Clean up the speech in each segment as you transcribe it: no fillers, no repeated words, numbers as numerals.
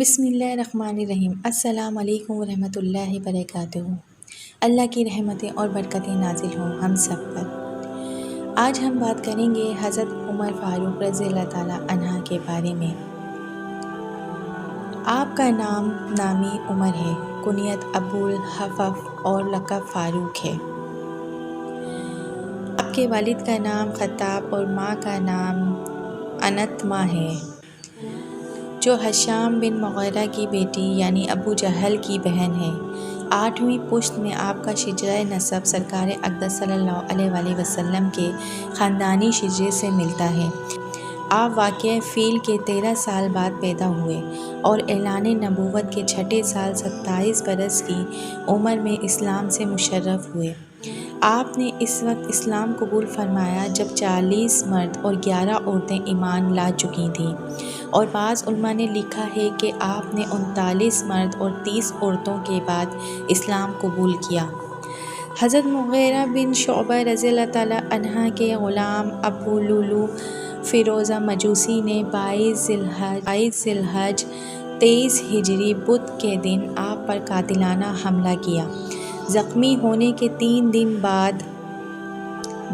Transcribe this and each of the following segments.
بسم اللہ الرحمن الرحیم۔ السلام علیکم ورحمۃ اللہ وبرکاتہ۔ اللہ کی رحمتیں اور برکتیں نازل ہوں ہم سب پر۔ آج ہم بات کریں گے حضرت عمر فاروق رضی اللہ تعالیٰ عنہ کے بارے میں۔ آپ کا نامی عمر ہے، کنیت ابو الحفظ اور لقب فاروق ہے۔ آپ کے والد کا نام خطاب اور ماں کا نام انتما ہے، جو ہشام بن مغیرہ کی بیٹی یعنی ابو جہل کی بہن ہے۔ 8ویں پشت میں آپ کا شجرہ نسب سرکار اقدس صلی اللہ علیہ وآلہ وسلم کے خاندانی شجرے سے ملتا ہے۔ آپ واقعہ فیل کے 13 سال بعد پیدا ہوئے اور اعلان نبوت کے 6 سال 27 برس کی عمر میں اسلام سے مشرف ہوئے۔ آپ نے اس وقت اسلام قبول فرمایا جب 40 مرد اور 11 عورتیں ایمان لا چکی تھیں، اور بعض علماء نے لکھا ہے کہ آپ نے 39 مرد اور 30 عورتوں کے بعد اسلام قبول کیا۔ حضرت مغیرہ بن شعبہ رضی اللہ تعالیٰ عنہ کے غلام ابو لولو فیروزہ مجوسی نے 22 ذی الحج 23 ہجری بدھ کے دن آپ پر قاتلانہ حملہ کیا۔ زخمی ہونے کے 3 دن بعد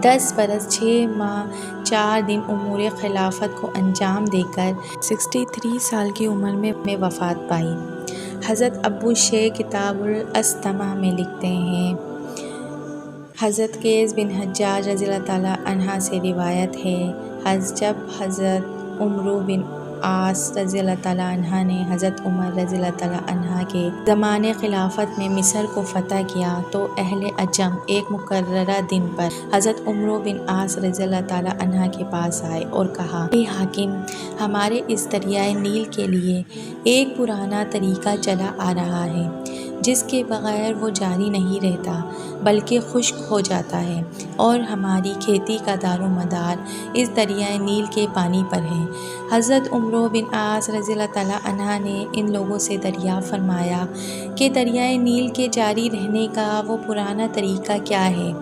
10 برس 6 ماہ 4 دن امور خلافت کو انجام دے کر 63 سال کی عمر میں وفات پائی۔ حضرت ابو شیخ کتاب الاستماع میں لکھتے ہیں، حضرت قیس بن حجاج رضی اللہ تعالیٰ عنہ سے روایت ہے، جب حضرت عمرو بن عاص رضی اللہ تعالیٰ عنہ نے حضرت عمر رضی اللہ تعالیٰ عنہ کے زمانِ خلافت میں مصر کو فتح کیا تو اہل عجم ایک مقررہ دن پر حضرت عمرو بن عاص رضی اللہ تعالیٰ عنہ کے پاس آئے اور کہا، اے حاکم، ہمارے اس دریائے نیل کے لیے ایک پرانا طریقہ چلا آ رہا ہے جس کے بغیر وہ جاری نہیں رہتا بلکہ خشک ہو جاتا ہے، اور ہماری کھیتی کا دار و مدار اس دریائے نیل کے پانی پر ہے۔ حضرت عمرو بن عاص رضی اللہ تعالیٰ عنہ نے ان لوگوں سے دریافت فرمایا کہ دریائے نیل کے جاری رہنے کا وہ پرانا طریقہ کیا ہے؟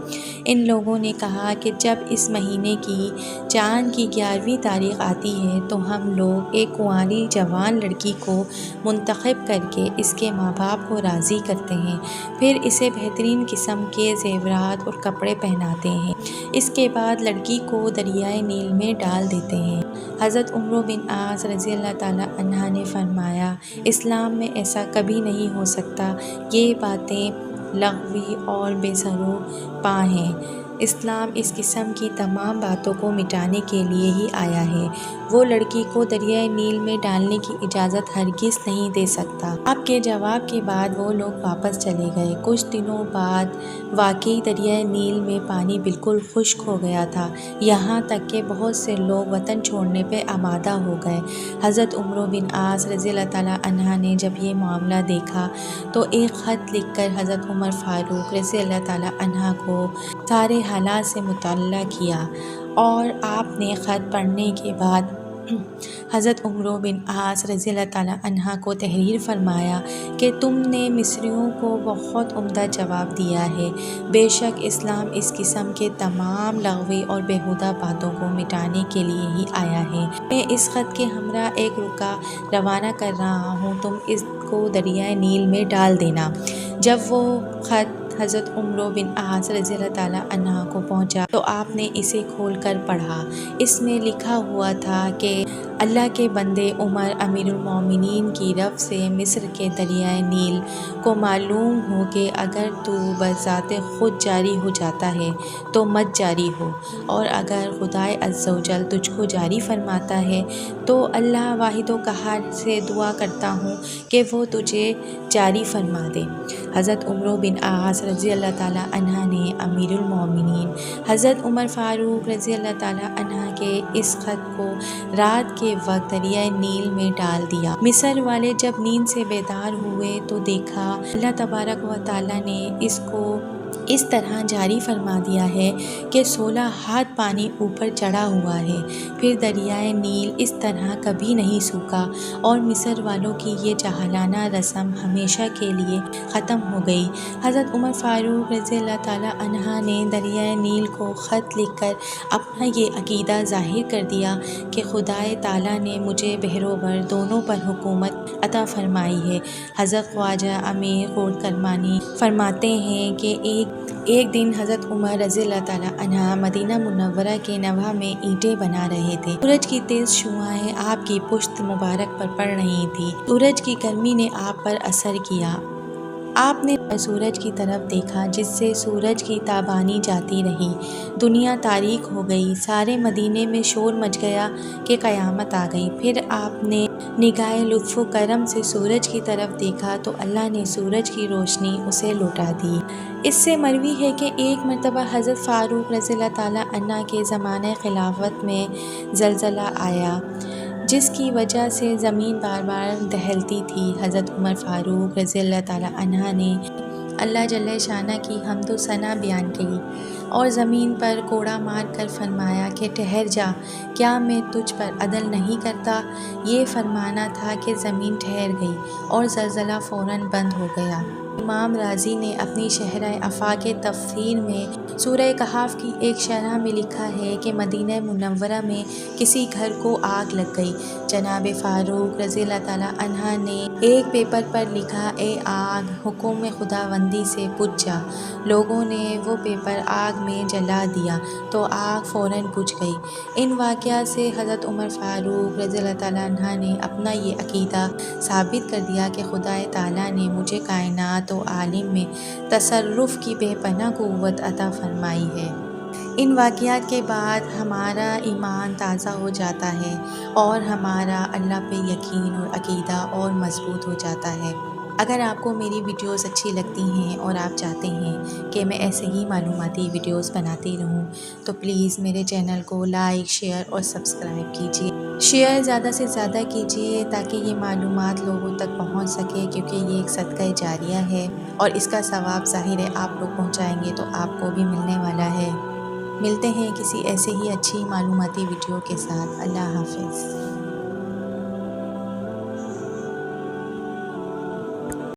ان لوگوں نے کہا کہ جب اس مہینے کی چاند کی 11ویں تاریخ آتی ہے تو ہم لوگ ایک کنواری جوان لڑکی کو منتخب کر کے اس کے ماں باپ کو راضی کرتے ہیں، پھر اسے بہترین قسم کے زیورات اور کپڑے پہناتے ہیں، اس کے بعد لڑکی کو دریائے نیل میں ڈال دیتے ہیں۔ حضرت عمرو بن عاص رضی اللہ تعالیٰ عنہ نے فرمایا، اسلام میں ایسا کبھی نہیں ہو سکتا، یہ باتیں لغوی اور بے سر و پا ہیں۔ اسلام اس قسم کی تمام باتوں کو مٹانے کے لیے ہی آیا ہے۔ وہ لڑکی کو دریائے نیل میں ڈالنے کی اجازت ہرگز نہیں دے سکتا۔ آپ کے جواب کے بعد وہ لوگ واپس چلے گئے۔ کچھ دنوں بعد واقعی دریائے نیل میں پانی بالکل خشک ہو گیا تھا، یہاں تک کہ بہت سے لوگ وطن چھوڑنے پہ آمادہ ہو گئے۔ حضرت عمرو بن عاص رضی اللہ تعالیٰ عنہ نے جب یہ معاملہ دیکھا تو ایک خط لکھ کر حضرت عمر فاروق رضی اللہ تعالیٰ عنہ کو سارے حالات سے مطلع کیا، اور آپ نے خط پڑھنے کے بعد حضرت عمرو بن عاص رضی اللہ تعالیٰ عنہ کو تحریر فرمایا کہ تم نے مصریوں کو بہت عمدہ جواب دیا ہے، بے شک اسلام اس قسم کے تمام لغوی اور بیہودہ باتوں کو مٹانے کے لیے ہی آیا ہے۔ میں اس خط کے ہمراہ ایک رکا روانہ کر رہا ہوں، تم اس کو دریائے نیل میں ڈال دینا۔ جب وہ خط حضرت عمرو بن عاص رضی اللہ تعالیٰ عنہ کو پہنچا تو آپ نے اسے کھول کر پڑھا۔ اس میں لکھا ہوا تھا کہ اللہ کے بندے عمر امیر المومنین کی طرف سے مصر کے دریائے نیل کو معلوم ہو کہ اگر تو بذات خود جاری ہو جاتا ہے تو مت جاری ہو، اور اگر خدائے عز و جل تجھ کو جاری فرماتا ہے تو اللہ واحد و قہار سے دعا کرتا ہوں کہ وہ تجھے جاری فرما دے۔ حضرت عمرو بن عاص رضی اللہ تعالیٰ عنہ نے امیر المومنین حضرت عمر فاروق رضی اللہ تعالیٰ عنہ کے اس خط کو رات کے وقت دریائے نیل میں ڈال دیا۔ مصر والے جب نیند سے بیدار ہوئے تو دیکھا اللہ تبارک و تعالیٰ نے اس کو اس طرح جاری فرما دیا ہے کہ 16 ہاتھ پانی اوپر چڑھا ہوا ہے۔ پھر دریائے نیل اس طرح کبھی نہیں سوکھا اور مصر والوں کی یہ جاہلانہ رسم ہمیشہ کے لیے ختم ہو گئی۔ حضرت عمر فاروق رضی اللہ تعالیٰ عنہ نے دریائے نیل کو خط لکھ کر اپنا یہ عقیدہ ظاہر کر دیا کہ خدائے تعالیٰ نے مجھے بحر و بر دونوں پر حکومت عطا فرمائی ہے۔ حضرت خواجہ امیر خرد کرمانی فرماتے ہیں کہ ایک دن حضرت عمر رضی اللہ تعالیٰ عنہ مدینہ منورہ کے نوہ میں اینٹیں بنا رہے تھے۔ سورج کی تیز شعاعیں آپ کی پشت مبارک پر پڑ رہی تھیں۔ سورج کی گرمی نے آپ پر اثر کیا۔ آپ نے سورج کی طرف دیکھا جس سے سورج کی تابانی جاتی رہی۔ دنیا تاریک ہو گئی۔ سارے مدینے میں شور مچ گیا کہ قیامت آ گئی۔ پھر آپ نے نگاہ لطف و کرم سے سورج کی طرف دیکھا تو اللہ نے سورج کی روشنی اسے لوٹا دی۔ اس سے مروی ہے کہ ایک مرتبہ حضرت فاروق رضی اللہ تعالیٰ عنہ کے زمانہ خلافت میں زلزلہ آیا جس کی وجہ سے زمین بار بار دہلتی تھی۔ حضرت عمر فاروق رضی اللہ تعالیٰ عنہ نے اللہ جل شانہ کی حمد و ثنا بیان کی اور زمین پر کوڑا مار کر فرمایا کہ ٹھہر جا، کیا میں تجھ پر عدل نہیں کرتا؟ یہ فرمانا تھا کہ زمین ٹھہر گئی اور زلزلہ فوراً بند ہو گیا۔ امام رازی نے اپنی شرح آفاق تفسیر میں سورہ کہف کی ایک شرح میں لکھا ہے کہ مدینہ منورہ میں کسی گھر کو آگ لگ گئی۔ جناب فاروق رضی اللہ تعالیٰ عنہ نے ایک پیپر پر لکھا، اے آگ حکم خداوندی سے بجھ جا۔ لوگوں نے وہ پیپر آگ میں جلا دیا تو آگ فوراً بجھ گئی۔ ان واقعات سے حضرت عمر فاروق رضی اللہ تعالیٰ عنہ نے اپنا یہ عقیدہ ثابت کر دیا کہ خدائے تعالیٰ نے مجھے کائنات و عالم میں تصرف کی بے پناہ قوت عطا فرمائی ہے۔ ان واقعات کے بعد ہمارا ایمان تازہ ہو جاتا ہے اور ہمارا اللہ پہ یقین اور عقیدہ اور مضبوط ہو جاتا ہے۔ اگر آپ کو میری ویڈیوز اچھی لگتی ہیں اور آپ چاہتے ہیں کہ میں ایسے ہی معلوماتی ویڈیوز بناتی رہوں تو پلیز میرے چینل کو لائک، شیئر اور سبسکرائب کیجیے۔ شیئر زیادہ سے زیادہ کیجیے تاکہ یہ معلومات لوگوں تک پہنچ سکے، کیونکہ یہ ایک صدقہ جاریہ ہے اور اس کا ثواب ظاہر ہے آپ لوگ پہنچائیں گے تو آپ کو بھی ملنے والا ہے۔ ملتے ہیں کسی ایسے ہی اچھی معلوماتی ویڈیو کے ساتھ۔ اللہ حافظ۔